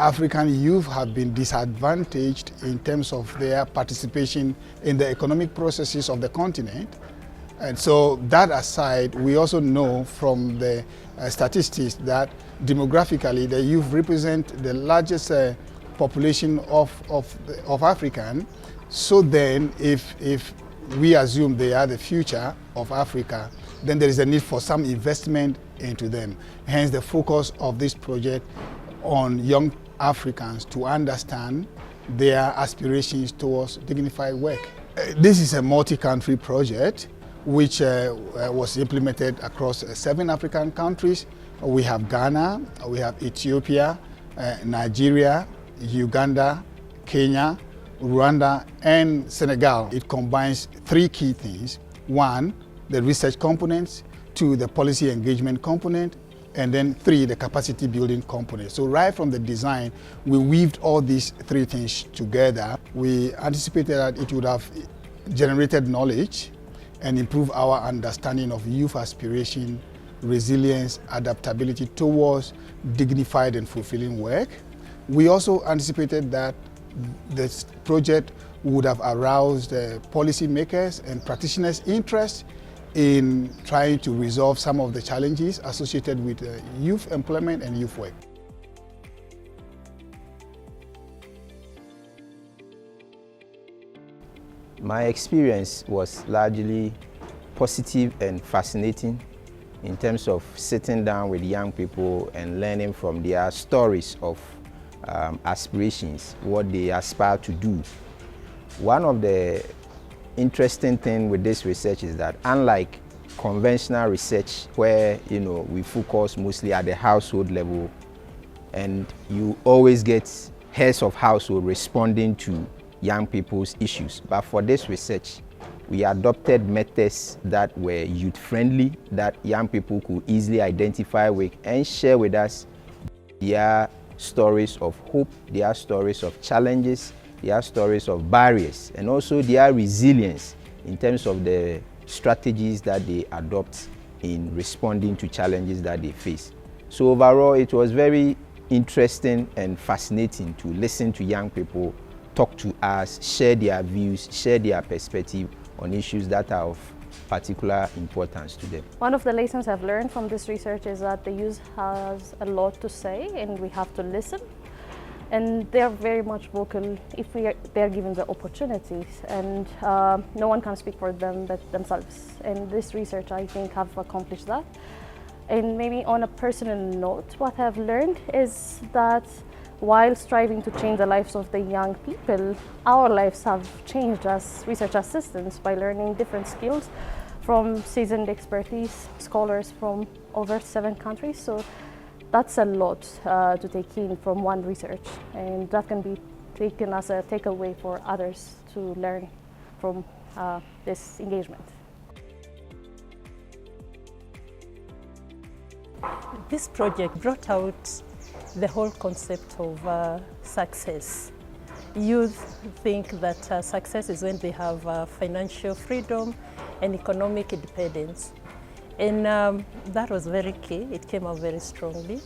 African youth have been disadvantaged in terms of their participation in the economic processes of the continent. And so that aside, we also know from the statistics that demographically the youth represent the largest population of African. So then if we assume they are the future of Africa, then there is a need for some investment into them. Hence the focus of this project on young Africans to understand their aspirations towards dignified work. This is a multi-country project which was implemented across 7 African countries. We have Ghana, we have Ethiopia, Nigeria, Uganda, Kenya, Rwanda, and Senegal. It combines 3 key things. 1, the research components, 2, the policy engagement component, and then 3, the capacity building component. So right from the design, we weaved all these 3 things together. We anticipated that it would have generated knowledge and improve our understanding of youth aspiration, resilience, adaptability towards dignified and fulfilling work. We also anticipated that this project would have aroused policymakers and practitioners' interest in trying to resolve some of the challenges associated with youth employment and youth work. My experience was largely positive and fascinating in terms of sitting down with young people and learning from their stories of aspirations, what they aspire to do. One of the interesting things with this research is that unlike conventional research where we focus mostly at the household level and you always get heads of household responding to young people's issues, but for this research we adopted methods that were youth-friendly, that young people could easily identify with and share with us their stories of hope, their stories of challenges, their stories of barriers, and also their resilience in terms of the strategies that they adopt in responding to challenges that they face. So overall, it was very interesting and fascinating to listen to young people talk to us, share their views, share their perspective on issues that are of particular importance to them. One of the lessons I've learned from this research is that the youth has a lot to say and we have to listen. And they're very much vocal if they're given the opportunities, and no one can speak for them but themselves. And this research, I think, have accomplished that. And maybe on a personal note, what I've learned is that while striving to change the lives of the young people, our lives have changed as research assistants by learning different skills from seasoned expertise, scholars from over 7 countries. So that's a lot to take in from one research, and that can be taken as a takeaway for others to learn from this engagement. This project brought out the whole concept of success. Youth think that success is when they have financial freedom and economic independence. And that was very key. It came out very strongly.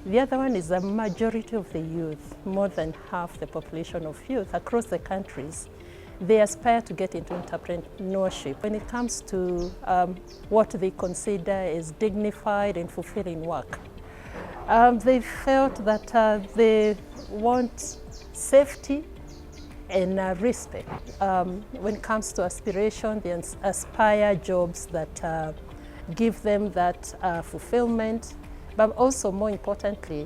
The other one is the majority of the youth, more than half the population of youth across the countries, they aspire to get into entrepreneurship. When it comes to what they consider as dignified and fulfilling work, they felt that they want safety and respect. When it comes to aspiration, they aspire jobs that give them that fulfillment, but also more importantly,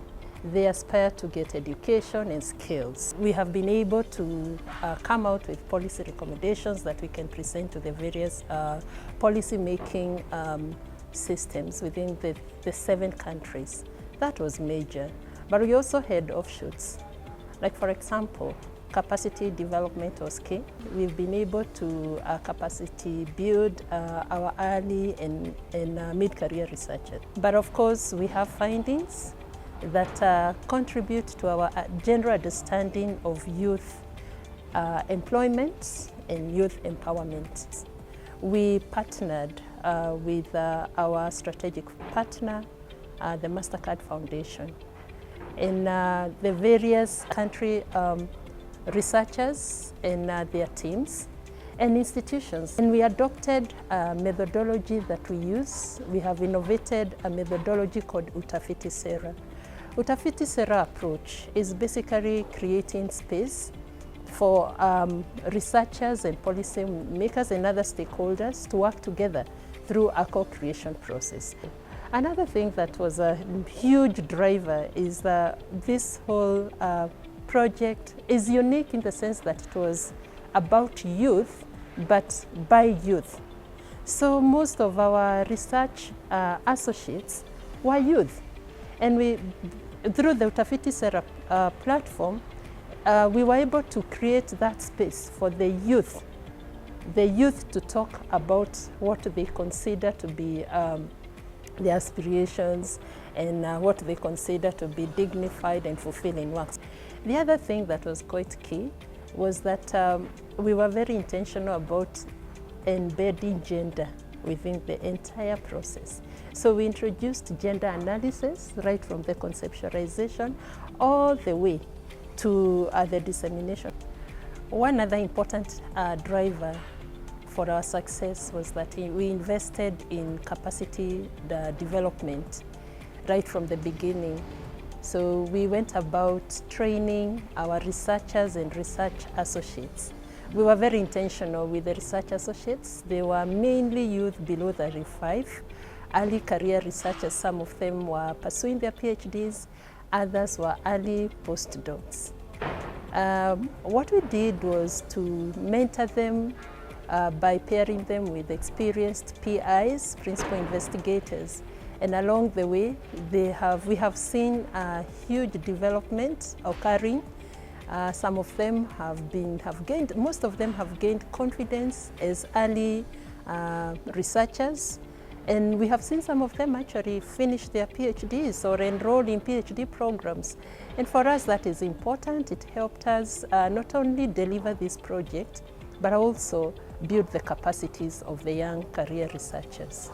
they aspire to get education and skills. We have been able to come out with policy recommendations that we can present to the various policy-making systems within the 7 countries. That was major, but we also had offshoots. Like for example, capacity development was key. We've been able to capacity build our early and mid-career researchers. But of course, we have findings that contribute to our general understanding of youth employment and youth empowerment. We partnered with our strategic partner, the MasterCard Foundation. and the various country researchers and their teams and institutions. And we adopted a methodology that we use. We have innovated a methodology called Utafiti Sera. Utafiti Sera approach is basically creating space for researchers and policy makers and other stakeholders to work together through a co-creation process. Another thing that was a huge driver is this whole project is unique in the sense that it was about youth, but by youth. So most of our research associates were youth. And through the Utafiti Sera platform, we were able to create that space for the youth to talk about what they consider to be their aspirations and what they consider to be dignified and fulfilling works. The other thing that was quite key was that we were very intentional about embedding gender within the entire process. So we introduced gender analysis right from the conceptualization all the way to the dissemination. One other important driver for our success was that we invested in capacity development right from the beginning. So we went about training our researchers and research associates. We were very intentional with the research associates. They were mainly youth below 35, early career researchers. Some of them were pursuing their PhDs, others were early postdocs. What we did was to mentor them by pairing them with experienced PIs, principal investigators. And along the way, we have seen a huge development occurring. Some of them most of them have gained confidence as early researchers. And we have seen some of them actually finish their PhDs or enroll in PhD programs. And for us, that is important. It helped us not only deliver this project, but also build the capacities of the young career researchers.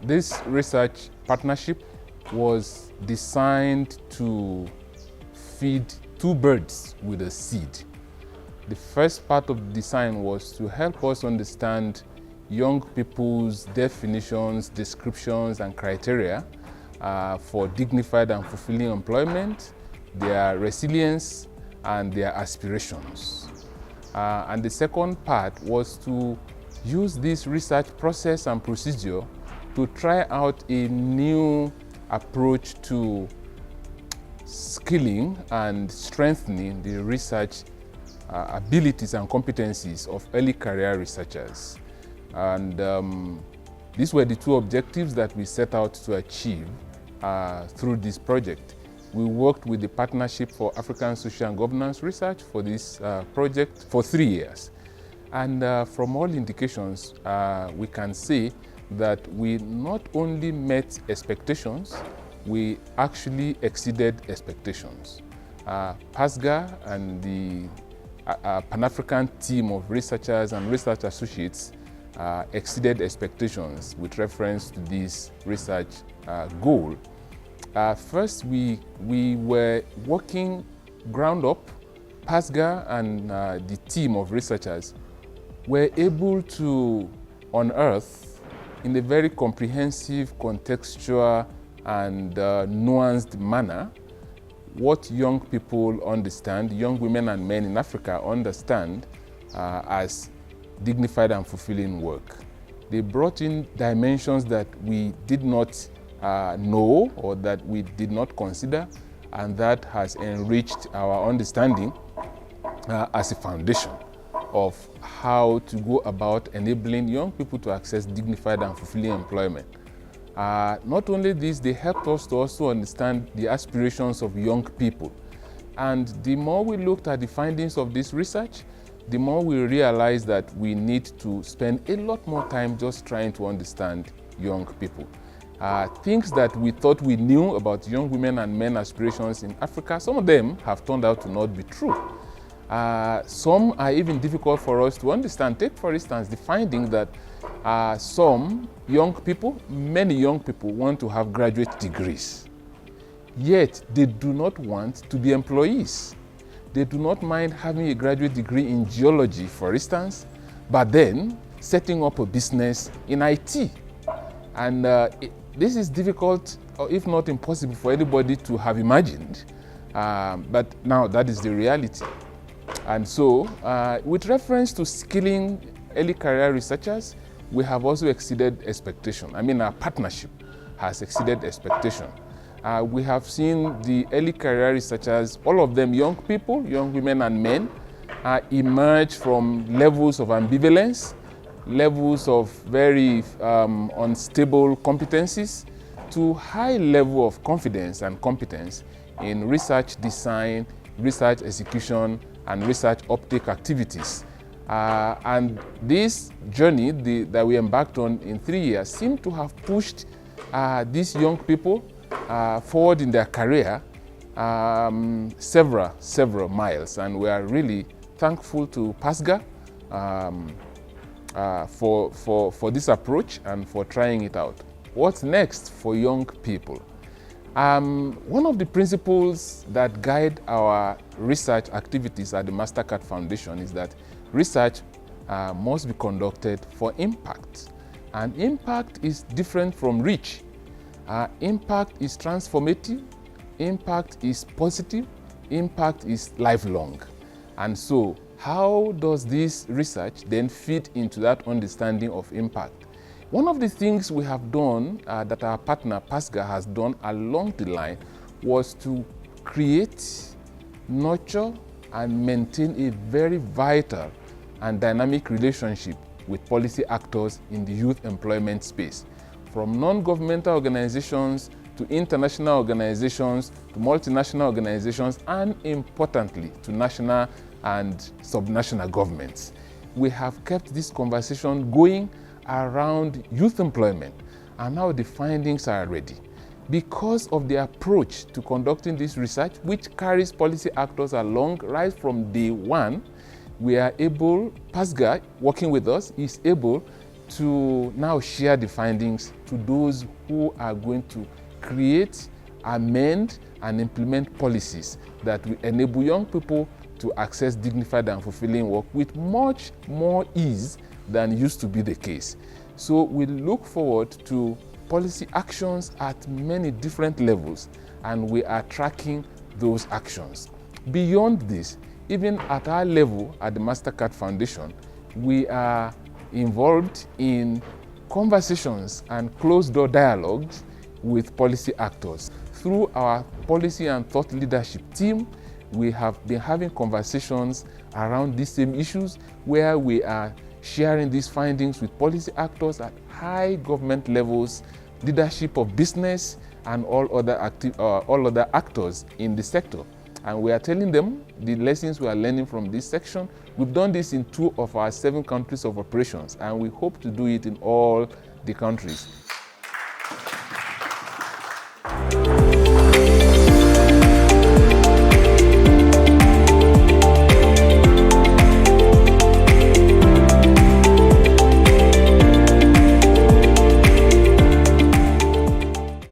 This research partnership was designed to feed two birds with a seed. The first part of the design was to help us understand young people's definitions, descriptions, and criteria for dignified and fulfilling employment, their resilience, and their aspirations. And the second part was to use this research process and procedure to try out a new approach to skilling and strengthening the research abilities and competencies of early career researchers. And these were the two objectives that we set out to achieve through this project. We worked with the Partnership for African Social and Governance Research for this project for 3 years. And from all indications, we can say that we not only met expectations, we actually exceeded expectations. PASGA and the Pan-African team of researchers and research associates exceeded expectations with reference to this research goal. First, we were working ground up. PASGA and the team of researchers were able to unearth in a very comprehensive, contextual, and nuanced manner what young people understand, young women and men in Africa understand as dignified and fulfilling work. They brought in dimensions that we did not know or that we did not consider, and that has enriched our understanding as a foundation of how to go about enabling young people to access dignified and fulfilling employment. Not only this, they helped us to also understand the aspirations of young people. And the more we looked at the findings of this research, the more we realized that we need to spend a lot more time just trying to understand young people. Things that we thought we knew about young women and men aspirations in Africa, some of them have turned out to not be true. Some are even difficult for us to understand. Take, for instance, the finding that some young people, many young people want to have graduate degrees, yet they do not want to be employees. They do not mind having a graduate degree in geology, for instance, but then setting up a business in IT. And this is difficult, or if not impossible, for anybody to have imagined. But now that is the reality. And so, with reference to skilling early career researchers, we have also exceeded expectation. I mean, our partnership has exceeded expectation. We have seen the early career researchers, all of them young people, young women and men, emerge from levels of ambivalence, levels of very unstable competencies, to high level of confidence and competence in research design, research execution, and research uptake activities. And this journey that we embarked on in 3 years seemed to have pushed these young people forward in their career several miles. And we are really thankful to PASGA for this approach and for trying it out. What's next for young people? One of the principles that guide our research activities at the Mastercard Foundation is that research must be conducted for impact. And impact is different from reach. Impact is transformative, impact is positive, impact is lifelong. And so, how does this research then fit into that understanding of impact? One of the things we have done, that our partner PASGA has done along the line, was to create, nurture, and maintain a very vital and dynamic relationship with policy actors in the youth employment space, from non-governmental organizations to international organizations to multinational organizations, and importantly to national and subnational governments. We have kept this conversation going around youth employment, and now the findings are ready. Because of the approach to conducting this research, which carries policy actors along right from day one, we are able, PASGA, working with us, is able to now share the findings to those who are going to create, amend, and implement policies that will enable young people to access dignified and fulfilling work with much more ease than used to be the case. So we look forward to policy actions at many different levels, and we are tracking those actions. Beyond this, even at our level at the Mastercard Foundation, we are involved in conversations and closed-door dialogues with policy actors. Through our policy and thought leadership team, we have been having conversations around these same issues, where we are sharing these findings with policy actors at high government levels, leadership of business, and all other actors in the sector. And we are telling them the lessons we are learning from this section. We've done this in 2 of our 7 countries of operations, and we hope to do it in all the countries.